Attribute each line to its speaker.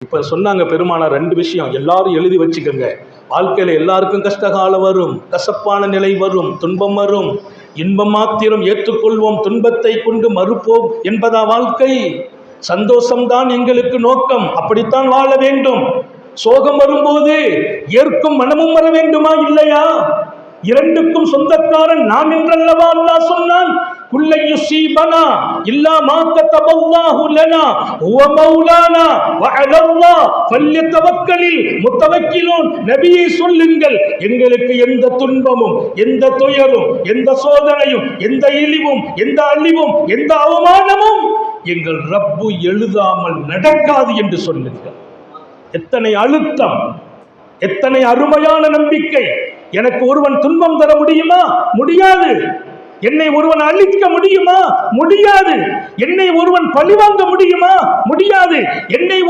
Speaker 1: இப்ப சொன்னாங்க பெருமானார் ரெண்டு விஷயம் எல்லாரும் எழுதி வச்சுக்கோங்க. வாழ்க்கையில எல்லாருக்கும் கஷ்டகாலம் வரும், கசப்பான நிலை வரும், துன்பம் வரும். இன்பம் மாத்திரம் ஏற்றுக்கொள்வோம், துன்பத்தை கொண்டு மறுப்போம் என்பதா வாழ்க்கை? சந்தோஷம்தான் எங்களுக்கு நோக்கம், அப்படித்தான் வாழ வேண்டும். சோகம் வரும்போது ஏற்கும் மனமும் வர வேண்டுமா இல்லையா? இரண்டுக்கும் சொந்தக்காரன் நாம் என்றல்லவா அல்லாஹ் சொன்னான். குல்லை யுஸீபனா இல்லா மா கதபல்லாஹு லனா ஹுவ மௌலானா வ அலல்லாஹ் ஃபல்யதவக்கலில் முத்தவக்கிலூன். நபியே சொல்லுங்கள், எங்களுக்கு எந்த துன்பமும், எந்த துயரும், எந்த சோதனையும், எந்த இழிவும், எந்த அழிவும், எந்த அவமானமும் எங்கள் ரப்பு எழுதாமல் நடக்காது என்று சொல்லுங்கள். எத்தனை அழுத்தம், எத்தனை அருமையான நம்பிக்கை. எனக்கு ஒருவன் துன்பம் தர முடியுமா? முடியாது. என்னை ஒருவன் அழிக்க முடியுமா? முடியாது. என்னை ஒருவன் பழிவாங்க முடியுமா? முடியாது. என்னை